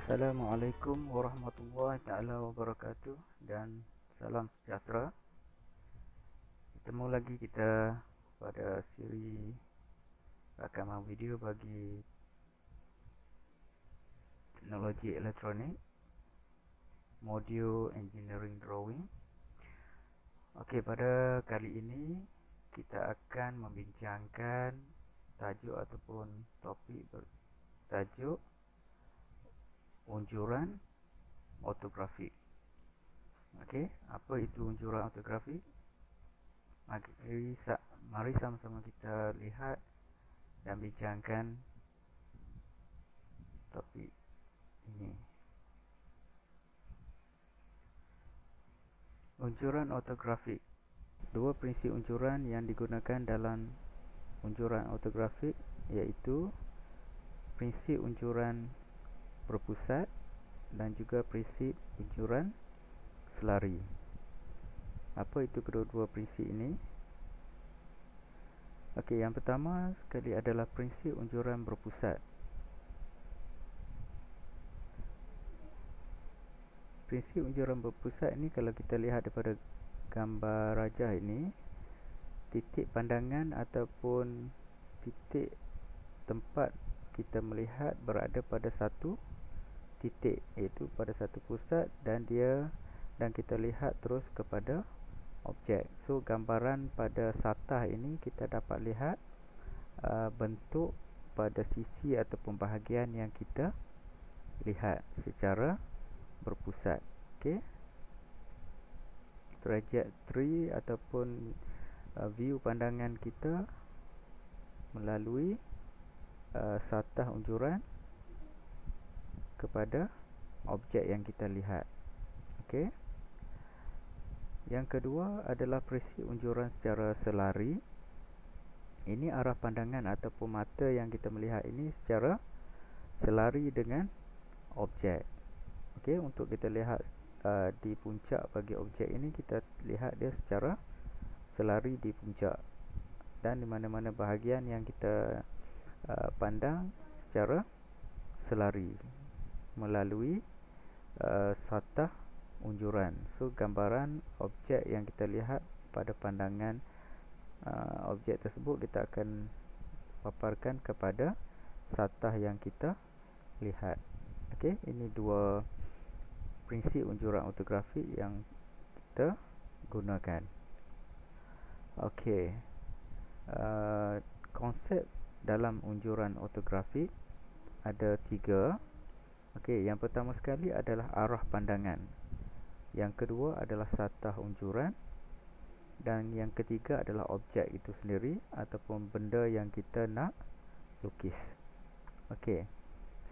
Assalamualaikum warahmatullahi taala wabarakatuh dan salam sejahtera. Ketemu lagi kita pada siri rakaman video bagi teknologi elektronik, modul engineering drawing. Okey, pada kali ini kita akan membincangkan tajuk ataupun topik bertajuk unjuran ortografik. Okey, apa itu unjuran ortografik? Mari sama-sama kita lihat dan bincangkan topik ini. Unjuran ortografik. Dua prinsip unjuran yang digunakan dalam unjuran ortografik iaitu prinsip unjuran berpusat dan juga prinsip unjuran selari. Apa itu kedua-dua prinsip ini? Okey, yang pertama sekali adalah prinsip unjuran berpusat. Prinsip unjuran berpusat ini kalau kita lihat daripada gambar rajah ini, titik pandangan ataupun titik tempat kita melihat berada pada satu titik, iaitu pada satu pusat, dan kita lihat terus kepada objek. So gambaran pada satah ini kita dapat lihat bentuk pada sisi ataupun bahagian yang kita lihat secara berpusat. Okey, trajectory ataupun view pandangan kita melalui satah unjuran kepada objek yang kita lihat. Okey, yang kedua adalah prinsip unjuran secara selari. Ini arah pandangan ataupun mata yang kita melihat ini secara selari dengan objek. Okey, untuk kita lihat di puncak bagi objek ini, kita lihat dia secara selari di puncak, dan di mana-mana bahagian yang kita pandang secara selari melalui satah unjuran. So gambaran objek yang kita lihat pada pandangan objek tersebut kita akan paparkan kepada satah yang kita lihat. Okey, ini dua prinsip unjuran ortografik yang kita gunakan. Okey, konsep dalam unjuran ortografik ada tiga. Okey, yang pertama sekali adalah arah pandangan. Yang kedua adalah satah unjuran, dan yang ketiga adalah objek itu sendiri ataupun benda yang kita nak lukis. Okey,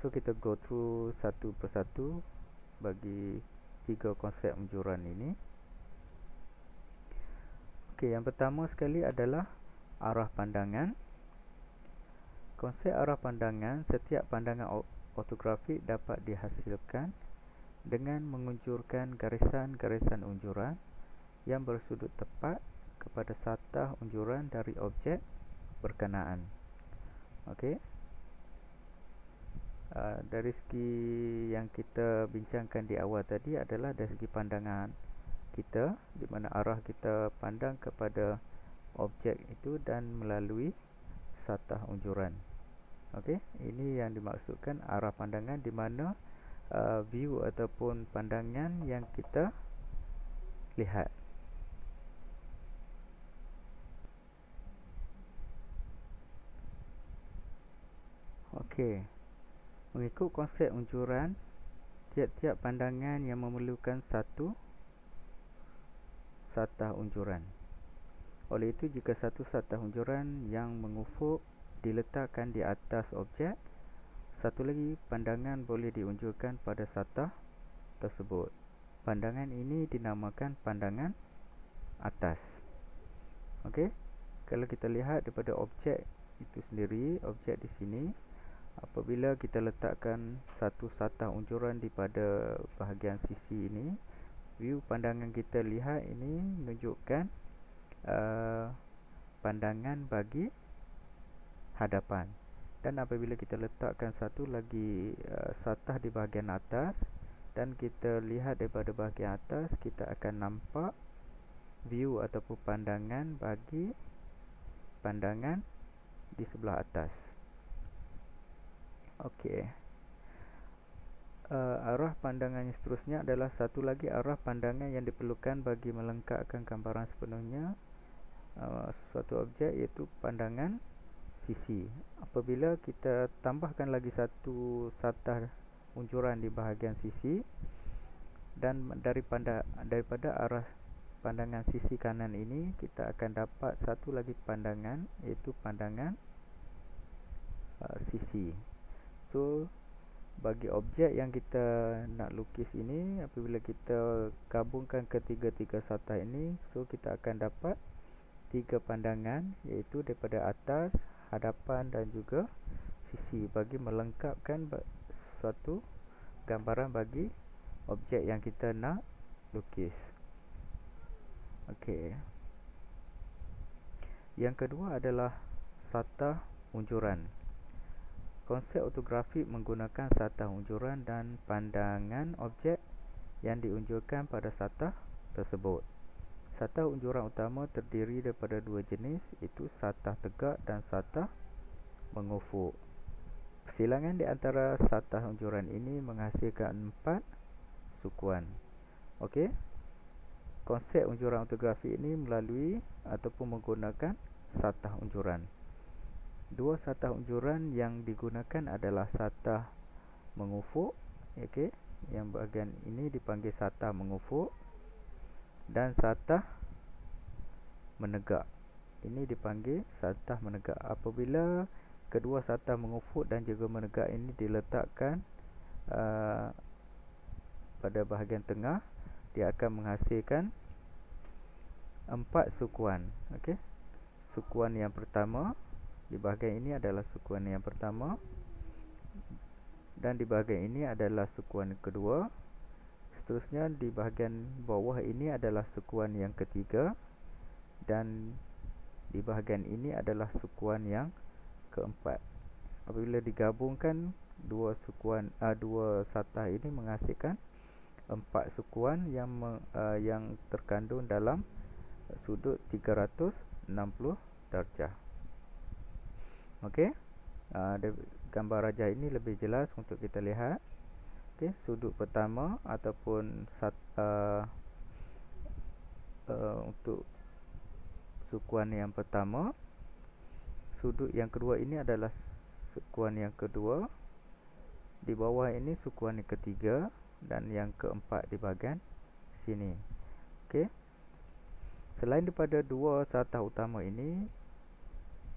so kita go through satu persatu bagi tiga konsep unjuran ini. Okey, yang pertama sekali adalah arah pandangan. Konsep arah pandangan, setiap pandangan ortografik dapat dihasilkan dengan mengunjurkan garisan-garisan unjuran yang bersudut tepat kepada satah unjuran dari objek berkenaan. Okey, dari segi yang kita bincangkan di awal tadi adalah dari segi pandangan kita, di mana arah kita pandang kepada objek itu dan melalui satah unjuran. Okey, ini yang dimaksudkan arah pandangan, di mana view ataupun pandangan yang kita lihat. Okey, mengikut konsep unjuran, tiap-tiap pandangan yang memerlukan satu satah unjuran. Oleh itu, jika satu satah unjuran yang mengufuk diletakkan di atas objek, satu lagi pandangan boleh diunjurkan pada satah tersebut. Pandangan ini dinamakan pandangan atas. Okey, kalau kita lihat daripada objek itu sendiri, objek di sini, apabila kita letakkan satu satah unjuran di pada bahagian sisi ini, view pandangan kita lihat ini menunjukkan pandangan bagi hadapan, Dan apabila kita letakkan satu lagi satah di bahagian atas dan kita lihat daripada bahagian atas, kita akan nampak view ataupun pandangan bagi pandangan di sebelah atas. Okey. Arah pandangan yang seterusnya adalah satu lagi arah pandangan yang diperlukan bagi melengkapkan gambaran sepenuhnya suatu objek, iaitu pandangan sisi. Apabila kita tambahkan lagi satu satah unjuran di bahagian sisi, dan daripada arah pandangan sisi kanan ini kita akan dapat satu lagi pandangan, iaitu pandangan sisi. So bagi objek yang kita nak lukis ini, apabila kita gabungkan ketiga-tiga satah ini, so kita akan dapat tiga pandangan, iaitu daripada atas, hadapan dan juga sisi, bagi melengkapkan suatu gambaran bagi objek yang kita nak lukis. Okey. Yang kedua adalah satah unjuran. Konsep ortografik menggunakan satah unjuran dan pandangan objek yang diunjurkan pada satah tersebut. Satah unjuran utama terdiri daripada dua jenis, iaitu satah tegak dan satah mengufuk. Persilangan di antara satah unjuran ini menghasilkan 4 sukuan. Okey. Konsep unjuran ortografik ini melalui ataupun menggunakan satah unjuran. Dua satah unjuran yang digunakan adalah satah mengufuk, okey, yang bahagian ini dipanggil satah mengufuk, dan satah menegak, ini dipanggil satah menegak. Apabila kedua satah mengufuk dan juga menegak ini diletakkan pada bahagian tengah, dia akan menghasilkan 4 sukuan. Okey, sukuan yang pertama di bahagian ini adalah sukuan yang pertama, dan di bahagian ini adalah sukuan kedua. Seterusnya di bahagian bawah ini adalah sukuan yang ketiga, dan di bahagian ini adalah sukuan yang keempat. Apabila digabungkan dua satah ini menghasilkan 4 sukuan yang terkandung dalam sudut 360 darjah. Okey, gambar rajah ini lebih jelas untuk kita lihat. Okey, sudut pertama ataupun untuk sukuan yang pertama, sudut yang kedua ini adalah sukuan yang kedua, di bawah ini sukuan yang ketiga, dan yang keempat di bahagian sini. Okey, selain daripada dua satah utama ini,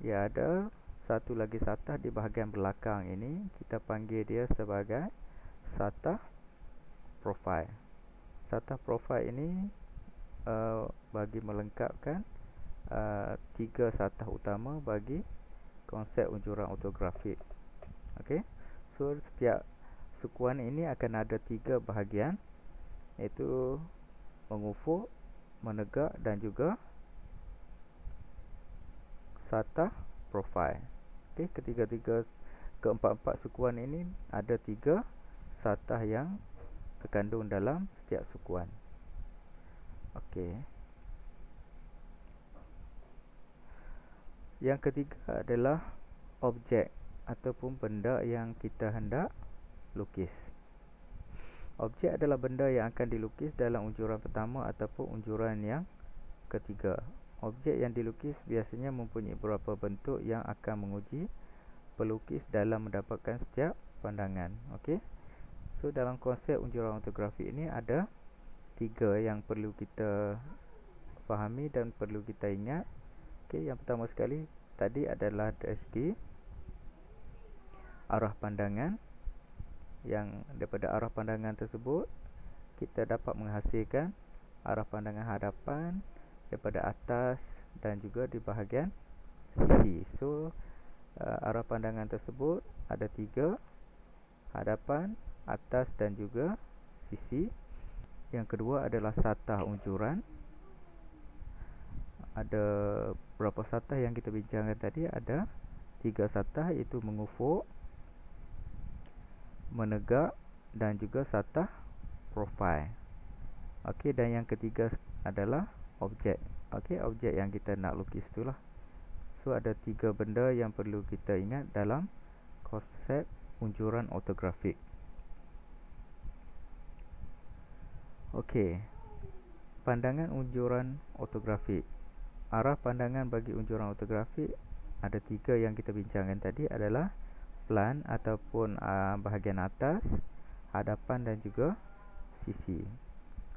ia ada satu lagi satah di bahagian belakang ini, kita panggil dia sebagai satah profil. Satah profil ini bagi melengkapkan 3 satah utama bagi konsep unjuran ortografik. Okey, so setiap sukuan ini akan ada 3 bahagian, iaitu mengufuk, menegak dan juga satah profil. Okey, keempat-empat sukuan ini ada 3 satah yang terkandung dalam setiap sukuan. Okey. Yang ketiga adalah objek ataupun benda yang kita hendak lukis. Objek adalah benda yang akan dilukis dalam unjuran pertama ataupun unjuran yang ketiga. Objek yang dilukis biasanya mempunyai beberapa bentuk yang akan menguji pelukis dalam mendapatkan setiap pandangan. Okey. So dalam konsep unjuran ortografik ini ada 3 yang perlu kita fahami dan perlu kita ingat. Okey, yang pertama sekali tadi adalah dari segi arah pandangan, yang daripada arah pandangan tersebut kita dapat menghasilkan arah pandangan hadapan daripada atas dan juga di bahagian sisi. So arah pandangan tersebut ada 3, hadapan, atas dan juga sisi. Yang kedua adalah satah unjuran. Ada berapa satah yang kita bincangkan tadi? Ada tiga satah, iaitu mengufuk, menegak dan juga satah profil. Okey, dan yang ketiga adalah objek. Okey, objek yang kita nak lukis itulah. So ada tiga benda yang perlu kita ingat dalam konsep unjuran ortografik. Okey, pandangan unjuran ortografik. Arah pandangan bagi unjuran ortografik ada tiga yang kita bincangkan tadi, adalah plan ataupun bahagian atas, hadapan dan juga sisi.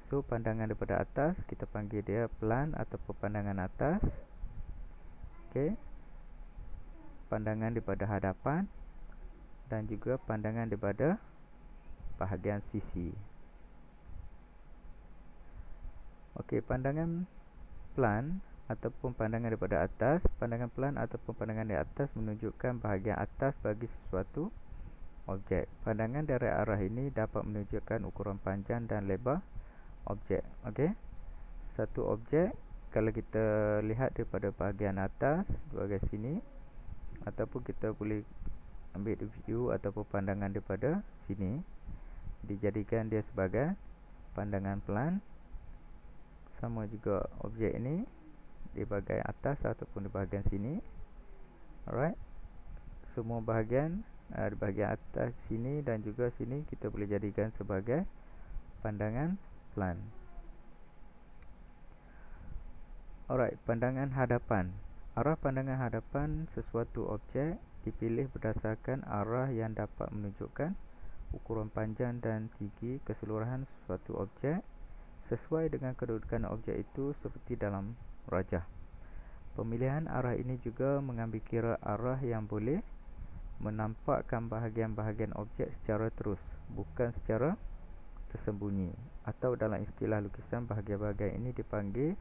So pandangan daripada atas kita panggil dia plan ataupun pandangan atas. Okey, pandangan daripada hadapan dan juga pandangan daripada bahagian sisi. Okey, pandangan plan ataupun pandangan daripada atas. Pandangan plan ataupun pandangan di atas menunjukkan bahagian atas bagi sesuatu objek. Pandangan dari arah ini dapat menunjukkan ukuran panjang dan lebar objek. Okey, satu objek kalau kita lihat daripada bahagian atas, bahagian sini, ataupun kita boleh ambil view ataupun pandangan daripada sini, dijadikan dia sebagai pandangan plan. Sama juga objek ini di bahagian atas ataupun di bahagian sini. Alright, semua bahagian di bahagian atas sini dan juga sini kita boleh jadikan sebagai pandangan plan. Alright, pandangan hadapan. Arah pandangan hadapan sesuatu objek dipilih berdasarkan arah yang dapat menunjukkan ukuran panjang dan tinggi keseluruhan sesuatu objek sesuai dengan kedudukan objek itu seperti dalam rajah. Pemilihan arah ini juga mengambil kira arah yang boleh menampakkan bahagian-bahagian objek secara terus, bukan secara tersembunyi, atau dalam istilah lukisan bahagian-bahagian ini dipanggil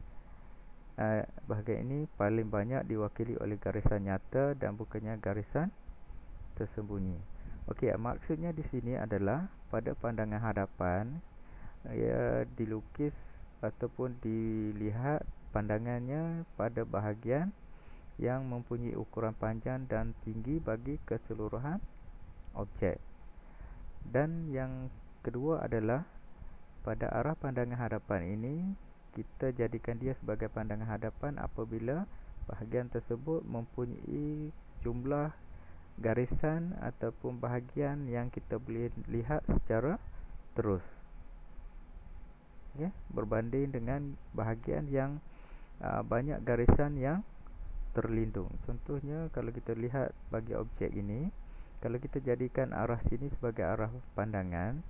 bahagian ini paling banyak diwakili oleh garisan nyata dan bukannya garisan tersembunyi. Okey, maksudnya di sini adalah pada pandangan hadapan ia dilukis ataupun dilihat pandangannya pada bahagian yang mempunyai ukuran panjang dan tinggi bagi keseluruhan objek. Dan yang kedua adalah pada arah pandangan hadapan ini kita jadikan dia sebagai pandangan hadapan apabila bahagian tersebut mempunyai jumlah garisan ataupun bahagian yang kita boleh lihat secara terus, okay, berbanding dengan bahagian yang banyak garisan yang terlindung. Contohnya kalau kita lihat bagi objek ini, kalau kita jadikan arah sini sebagai arah pandangan,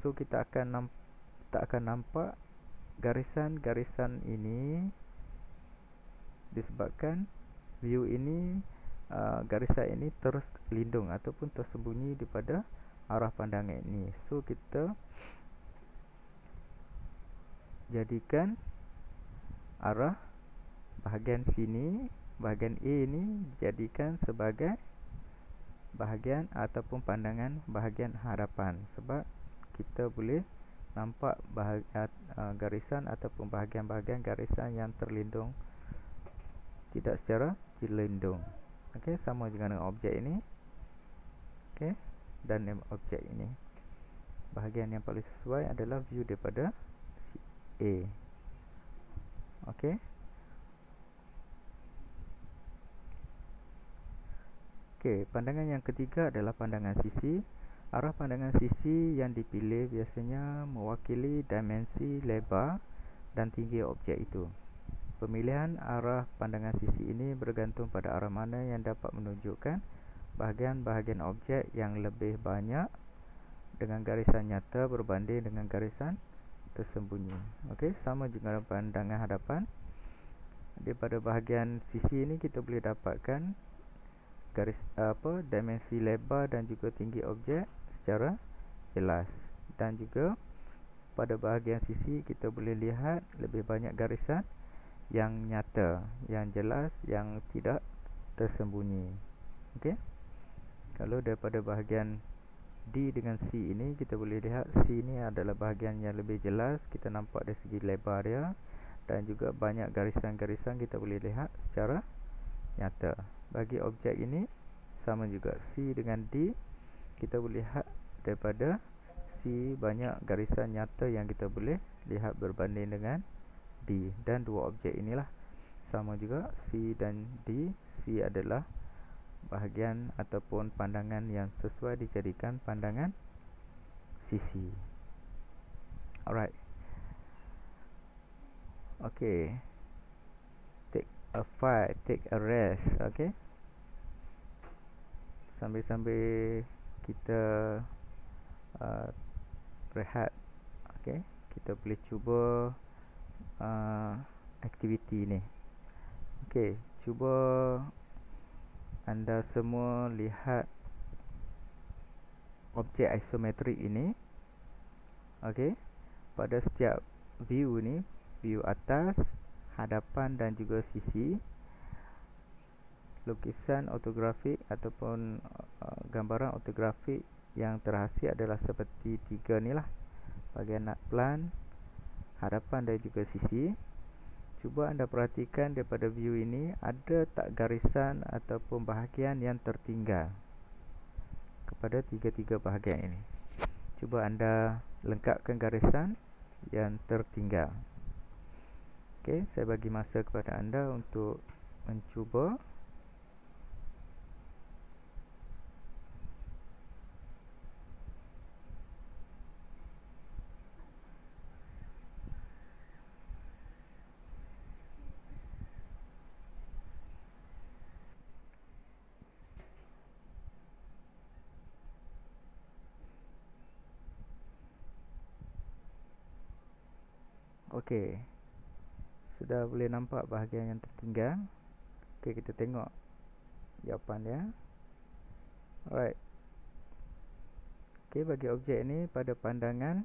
so kita akan tak akan nampak garisan-garisan ini disebabkan view ini garisan ini terlindung ataupun tersembunyi daripada arah pandangan ini. So kita jadikan arah bahagian sini, bahagian A ini jadikan sebagai bahagian ataupun pandangan bahagian hadapan, sebab kita boleh nampak garisan ataupun bahagian-bahagian garisan yang terlindung tidak secara terlindung. Okey, sama juga dengan objek ini. Okey, dan objek ini. Bahagian yang paling sesuai adalah view daripada A. Okey. Okey, pandangan yang ketiga adalah pandangan sisi. Arah pandangan sisi yang dipilih biasanya mewakili dimensi lebar dan tinggi objek itu. Pemilihan arah pandangan sisi ini bergantung pada arah mana yang dapat menunjukkan bahagian-bahagian objek yang lebih banyak dengan garisan nyata berbanding dengan garisan tersembunyi. Okey, sama juga dengan pandangan hadapan. Daripada bahagian sisi ini kita boleh dapatkan dimensi lebar dan juga tinggi objek secara jelas, dan juga pada bahagian sisi kita boleh lihat lebih banyak garisan yang nyata, yang jelas, yang tidak tersembunyi. Okey, kalau daripada bahagian D dengan C ini kita boleh lihat C ini adalah bahagian yang lebih jelas, kita nampak dari segi lebar dia, dan juga banyak garisan-garisan kita boleh lihat secara nyata. Bagi objek ini sama juga. C dengan D, kita boleh lihat daripada C banyak garisan nyata yang kita boleh lihat berbanding dengan D. Dan dua objek inilah sama juga, C dan D. C adalah bahagian ataupun pandangan yang sesuai dijadikan pandangan sisi. Alright. Okay. Take a fight, take a rest. Okay. Sambil-sambil kita rehat. Okay. Kita boleh cuba aktiviti ni. Okay. Cuba anda semua lihat objek isometrik ini. Okey, pada setiap view ni, view atas, hadapan dan juga sisi, lukisan ortografik ataupun gambaran ortografik yang terhasil adalah seperti tiga ni lah, bahagian plan, hadapan dan juga sisi. Cuba anda perhatikan daripada view ini, ada tak garisan ataupun bahagian yang tertinggal kepada tiga-tiga bahagian ini. Cuba anda lengkapkan garisan yang tertinggal. Okey, saya bagi masa kepada anda untuk mencuba. Okey, sudah boleh nampak bahagian yang tertinggal. Okey, kita tengok jawapan dia. Alright. Okey, bagi objek ni pada pandangan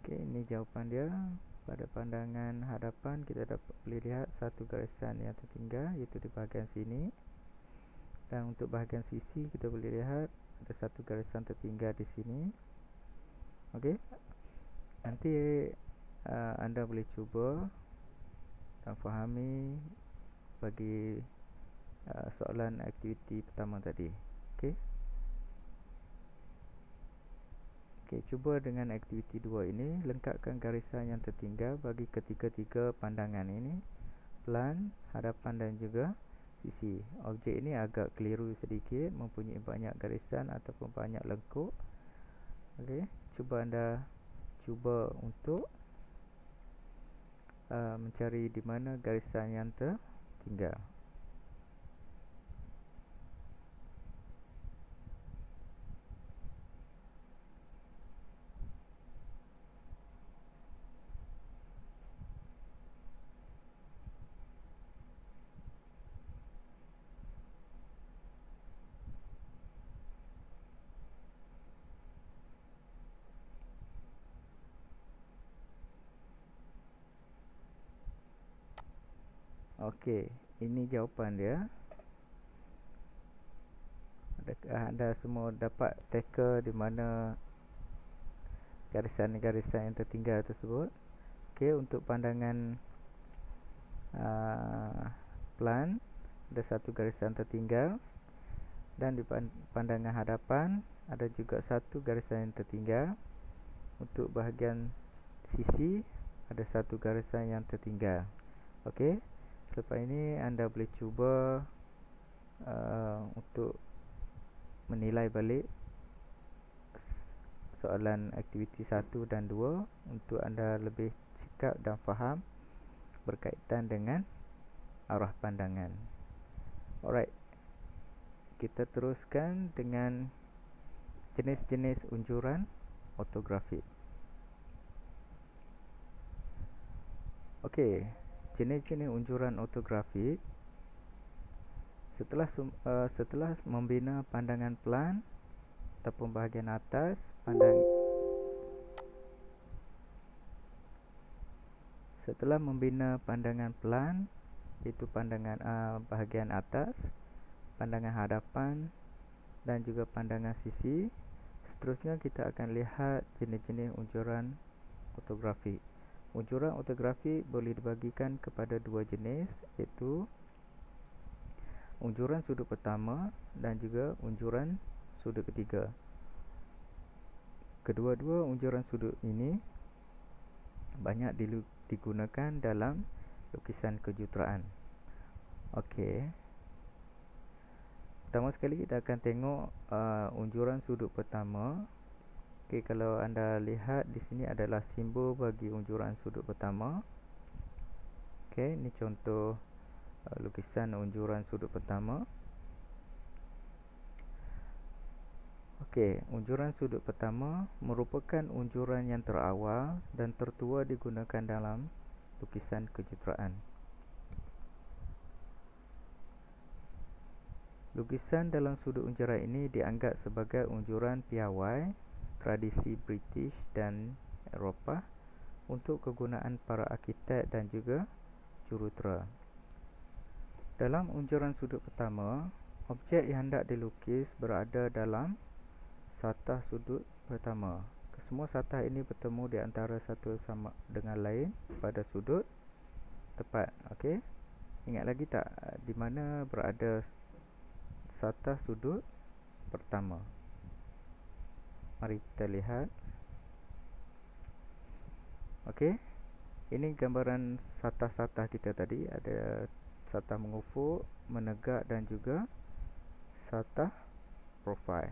okey, ini jawapan dia. Pada pandangan hadapan kita dapat boleh lihat satu garisan yang tertinggal, iaitu di bahagian sini. Dan untuk bahagian sisi kita boleh lihat ada satu garisan tertinggal di sini. Okey. Nanti anda boleh cuba dan fahami bagi soalan aktiviti pertama tadi. Okey. Okey, cuba dengan aktiviti 2 ini, lengkapkan garisan yang tertinggal bagi ketiga-tiga pandangan ini, plan, hadapan dan juga sisi. Objek ini agak keliru sedikit, mempunyai banyak garisan ataupun banyak lengkuk. Okey, cuba anda cuba untuk mencari di mana garisan yang tertinggal. Okey, ini jawapan dia. Adakah anda semua dapat teka di mana garisan-garisan yang tertinggal tersebut? Okey, untuk pandangan plan, ada satu garisan tertinggal. Dan di pandangan hadapan, ada juga satu garisan yang tertinggal. Untuk bahagian sisi, ada satu garisan yang tertinggal. Okey. Selepas ini anda boleh cuba untuk menilai balik soalan aktiviti 1 dan 2 untuk anda lebih cekap dan faham berkaitan dengan arah pandangan. Alright. Kita teruskan dengan jenis-jenis unjuran ortografik. Okey, jenis-jenis unjuran ortografik. Setelah membina pandangan plan ataupun bahagian atas, setelah membina pandangan plan, iaitu pandangan bahagian atas, pandangan hadapan dan juga pandangan sisi, seterusnya kita akan lihat jenis-jenis unjuran ortografik. Unjuran ortografi boleh dibagikan kepada dua jenis, iaitu unjuran sudut pertama dan juga unjuran sudut ketiga. Kedua-dua unjuran sudut ini banyak digunakan dalam lukisan kejuruteraan. Okey. Pertama sekali kita akan tengok unjuran sudut pertama. Okey, kalau anda lihat di sini adalah simbol bagi unjuran sudut pertama. Okey, ini contoh lukisan unjuran sudut pertama. Okey, unjuran sudut pertama merupakan unjuran yang terawal dan tertua digunakan dalam lukisan kejuruteraan. Lukisan dalam sudut unjuran ini dianggap sebagai unjuran piawai tradisi British dan Eropah untuk kegunaan para arkitek dan juga jurutera. Dalam unjuran sudut pertama, objek yang hendak dilukis berada dalam satah sudut pertama. Kesemua satah ini bertemu di antara satu sama dengan lain pada sudut tepat. Okey. Ingat lagi tak di mana berada satah sudut pertama? Mari kita lihat. Okey. Ini gambaran satah-satah kita tadi. Ada satah mengufuk, menegak dan juga satah profil.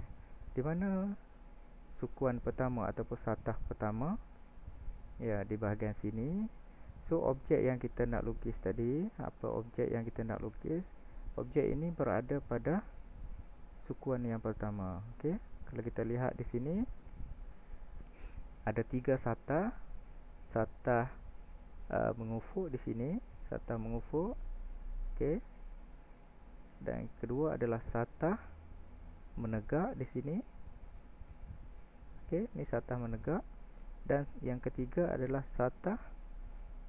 Di mana sukuan pertama ataupun satah pertama? Ya, di bahagian sini. So, objek yang kita nak lukis tadi, apa objek yang kita nak lukis? Objek ini berada pada sukuan yang pertama. Okey. Kalau kita lihat di sini ada tiga satah. Satah mengufuk di sini, satah mengufuk. Okey. Dan kedua adalah satah menegak di sini. Okey, ini satah menegak. Dan yang ketiga adalah satah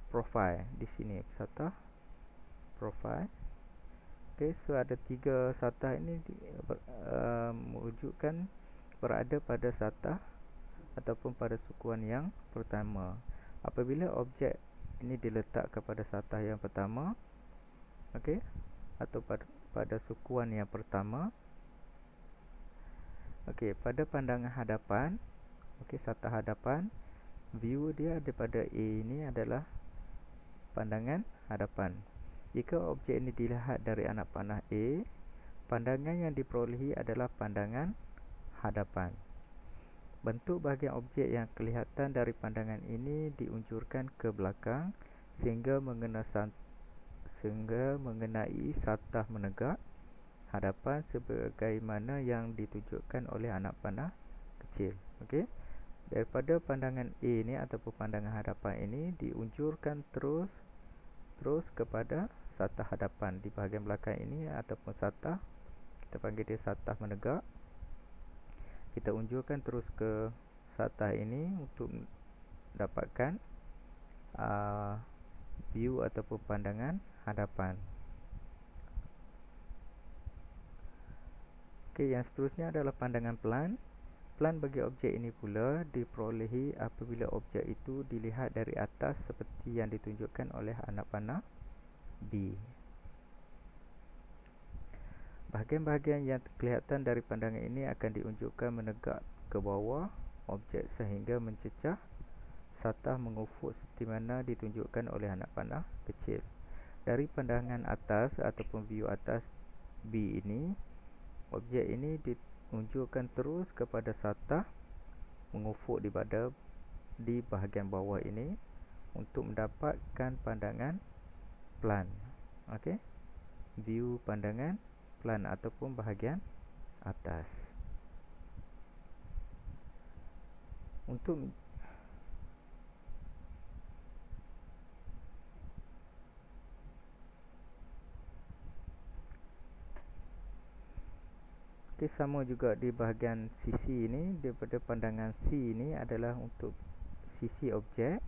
profil di sini, satah profil. Okey, so ada tiga satah ini merujukkan berada pada satah ataupun pada sukuan yang pertama. Apabila objek ini diletak kepada satah yang pertama, okey, atau pada sukuan yang pertama, okey, pada pandangan hadapan, okey, satah hadapan, view dia daripada A ini adalah pandangan hadapan. Jika objek ini dilihat dari anak panah A, pandangan yang diperolehi adalah pandangan hadapan. Bentuk bahagian objek yang kelihatan dari pandangan ini diunjurkan ke belakang sehingga mengenai satah menegak hadapan sebagaimana yang ditunjukkan oleh anak panah kecil. Okey. Daripada pandangan A ni ataupun pandangan hadapan ini diunjurkan terus kepada satah hadapan di bahagian belakang ini ataupun satah, kita panggil dia satah menegak. Kita unjurkan terus ke satah ini untuk dapatkan view ataupun pandangan hadapan. Okey, yang seterusnya adalah pandangan pelan. Pelan bagi objek ini pula diperolehi apabila objek itu dilihat dari atas seperti yang ditunjukkan oleh anak panah B. Bahagian-bahagian yang kelihatan dari pandangan ini akan diunjukkan menegak ke bawah objek sehingga mencecah satah mengufuk seperti mana ditunjukkan oleh anak panah kecil. Dari pandangan atas ataupun view atas B ini, objek ini diunjukkan terus kepada satah mengufuk di bahagian bawah ini untuk mendapatkan pandangan pelan. Okey. View pandangan pelan ataupun bahagian atas. Untuk sama juga di bahagian sisi ini, daripada pandangan C ini adalah untuk sisi objek.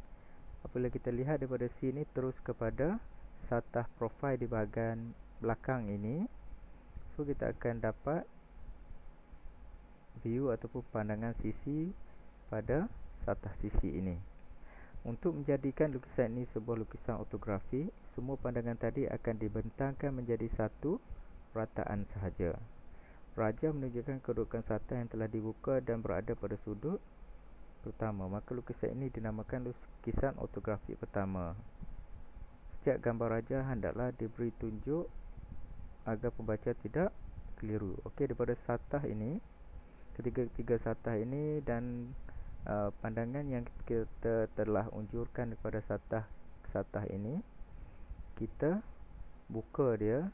Apabila kita lihat daripada sini terus kepada satah profil di bahagian belakang ini, so kita akan dapat view ataupun pandangan sisi pada satah sisi ini. Untuk menjadikan lukisan ini sebuah lukisan ortografi, semua pandangan tadi akan dibentangkan menjadi satu rataan sahaja. Raja menunjukkan kedudukan satah yang telah dibuka dan berada pada sudut pertama. Maka lukisan ini dinamakan lukisan ortografi pertama. Setiap gambar raja hendaklah diberi tunjuk agar pembaca tidak keliru. Okey, daripada satah ini, ketiga-tiga satah ini dan pandangan yang kita telah unjurkan daripada satah ini, kita buka dia.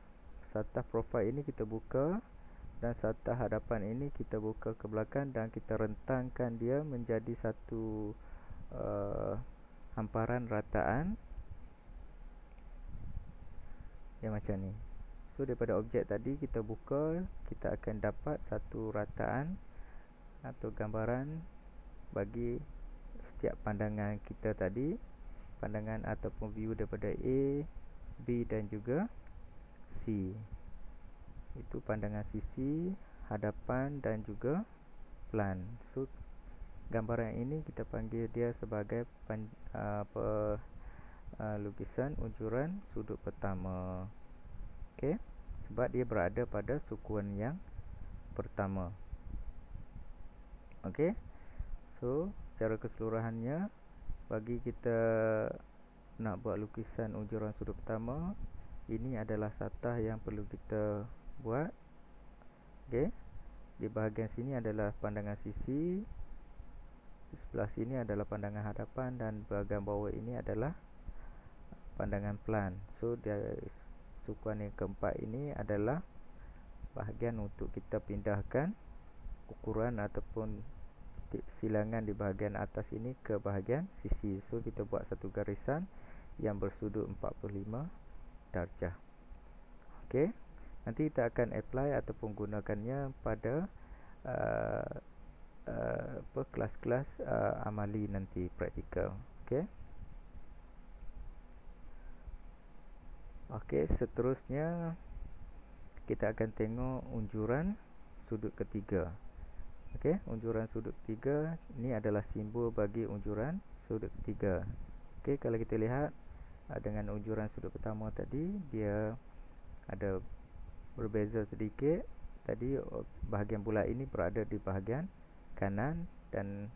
Satah profil ini kita buka, dan satah hadapan ini kita buka ke belakang, dan kita rentangkan dia menjadi satu hamparan rataan yang macam ni. So daripada objek tadi kita buka, kita akan dapat satu rataan atau gambaran bagi setiap pandangan kita tadi, pandangan ataupun view daripada A, B dan juga C. Itu pandangan sisi, hadapan dan juga plan. So gambaran ini kita panggil dia sebagai lukisan unjuran sudut pertama. Okey, sebab dia berada pada sukuan yang pertama. Okey, so secara keseluruhannya, bagi kita nak buat lukisan unjuran sudut pertama, ini adalah satah yang perlu kita buat. Okey, di bahagian sini adalah pandangan sisi, di sebelah sini adalah pandangan hadapan, dan bahagian bawah ini adalah pandangan plan. So dia sukuan yang keempat ini adalah bahagian untuk kita pindahkan ukuran ataupun silangan di bahagian atas ini ke bahagian sisi. So kita buat satu garisan yang bersudut 45 darjah. Okey, nanti kita akan apply ataupun gunakannya pada kelas-kelas amali nanti, praktikal. Okey. Okey, seterusnya kita akan tengok unjuran sudut ketiga. Okey, unjuran sudut ketiga ni adalah simbol bagi unjuran sudut ketiga. Okey, kalau kita lihat dengan unjuran sudut pertama tadi, dia ada berbeza sedikit. Tadi bahagian bulat ini berada di bahagian kanan, dan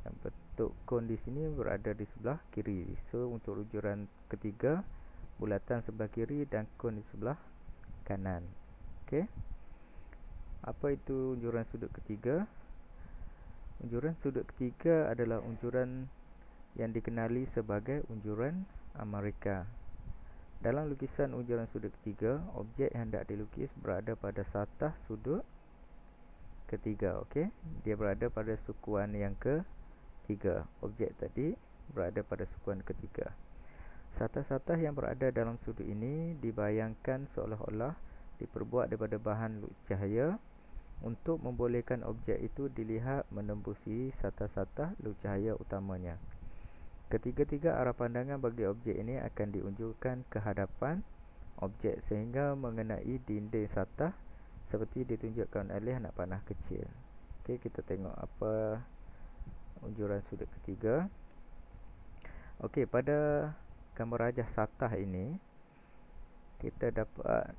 bentuk kon di sini berada di sebelah kiri. So untuk unjuran ketiga, bulatan sebelah kiri dan kon di sebelah kanan. Okey, apa itu unjuran sudut ketiga? Unjuran sudut ketiga adalah unjuran yang dikenali sebagai unjuran Amerika. Dalam lukisan unjuran sudut ketiga, objek yang hendak dilukis berada pada satah sudut ketiga. Okey, dia berada pada sukuan yang ketiga. Objek tadi berada pada sukuan ketiga. Satah-satah yang berada dalam sudut ini dibayangkan seolah-olah diperbuat daripada bahan lukis cahaya untuk membolehkan objek itu dilihat menembusi satah-satah lukis cahaya utamanya. Ketiga-tiga arah pandangan bagi objek ini akan diunjukkan ke hadapan objek sehingga mengenai dinding satah seperti ditunjukkan oleh anak panah kecil. Okey, kita tengok apa unjuran sudut ketiga. Okey, pada gambar rajah satah ini kita dapat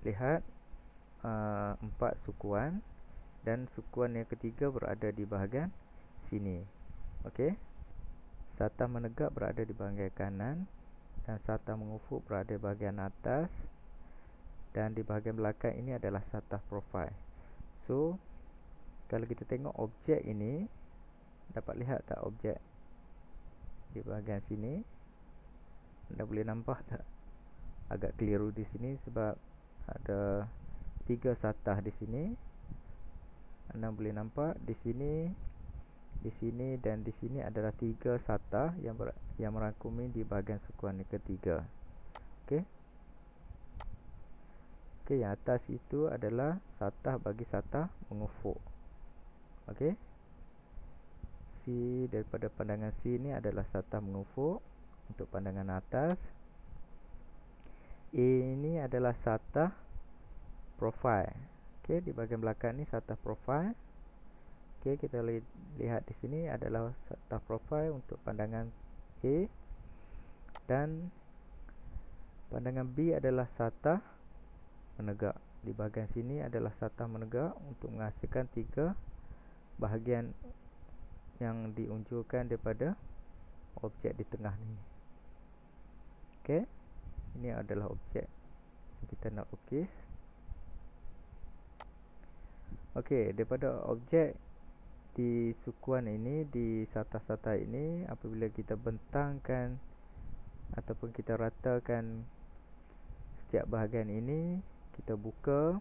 lihat 4 sukuan, dan sukuan yang ketiga berada di bahagian sini. Okey, satah menegak berada di bahagian kanan, dan satah mengufuk berada di bahagian atas, dan di bahagian belakang ini adalah satah profil. So kalau kita tengok objek ini, dapat lihat tak objek di bahagian sini? Anda boleh nampak tak? Agak keliru di sini sebab ada 3 satah di sini. Anda boleh nampak di sini, di sini dan di sini adalah 3 satah yang merangkumi di bahagian sukuan yang ketiga. Okey. Okey, yang atas itu adalah satah bagi satah mengufuk. Okey. C daripada pandangan C ini adalah satah mengufuk untuk pandangan atas. A ini adalah satah profil. Okey, di bahagian belakang ni satah profil. Okey, kita lihat di sini adalah satah profil untuk pandangan A, dan pandangan B adalah satah menegak. Di bahagian sini adalah satah menegak untuk menghasilkan 3 bahagian yang diunjurkan daripada objek di tengah ni. Okey, ini adalah objek yang kita nak lukis. Okey, daripada objek di sukuan ini, di satah-satah ini, apabila kita bentangkan ataupun kita ratakan setiap bahagian ini, kita buka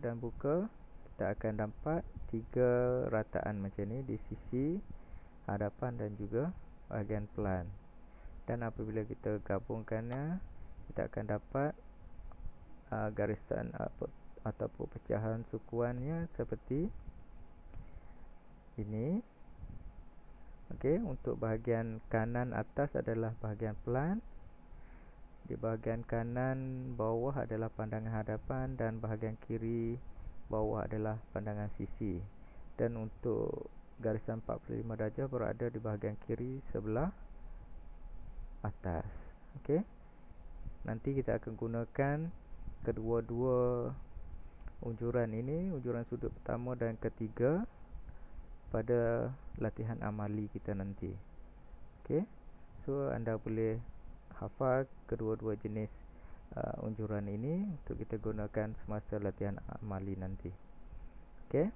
dan buka, kita akan dapat 3 rataan macam ni di sisi hadapan dan juga bahagian pelan. Dan apabila kita gabungkannya, kita akan dapat garisan ataupun pecahan sukuannya seperti ini. Okey, untuk bahagian kanan atas adalah bahagian pelan, di bahagian kanan bawah adalah pandangan hadapan, dan bahagian kiri bawah adalah pandangan sisi. Dan untuk garisan 45 darjah berada di bahagian kiri sebelah atas. Okey, nanti kita akan gunakan kedua-dua unjuran ini, unjuran sudut pertama dan ketiga, pada latihan amali kita nanti. Okey, so anda boleh hafal kedua-dua jenis unjuran ini untuk kita gunakan semasa latihan amali nanti. Okey.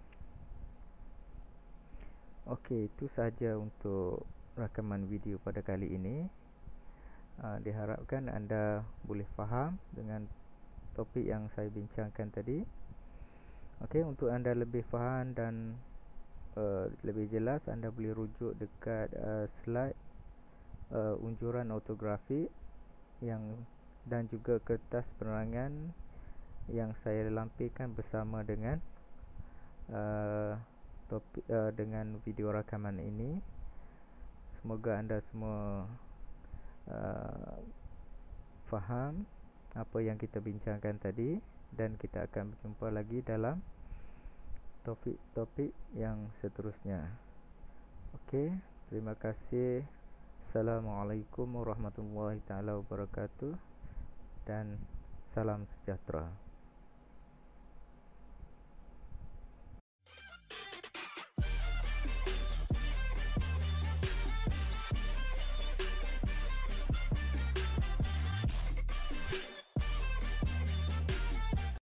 Okey, itu sahaja untuk rakaman video pada kali ini. Diharapkan anda boleh faham dengan topik yang saya bincangkan tadi. Okey, untuk anda lebih faham dan lebih jelas, anda boleh rujuk dekat slide unjuran ortografi dan juga kertas penerangan yang saya lampirkan bersama dengan topik dengan video rakaman ini. Semoga anda semua faham apa yang kita bincangkan tadi, dan kita akan berjumpa lagi dalam topik-topik yang seterusnya. Okey, terima kasih. Assalamualaikum warahmatullahi taala wabarakatuh, dan salam sejahtera.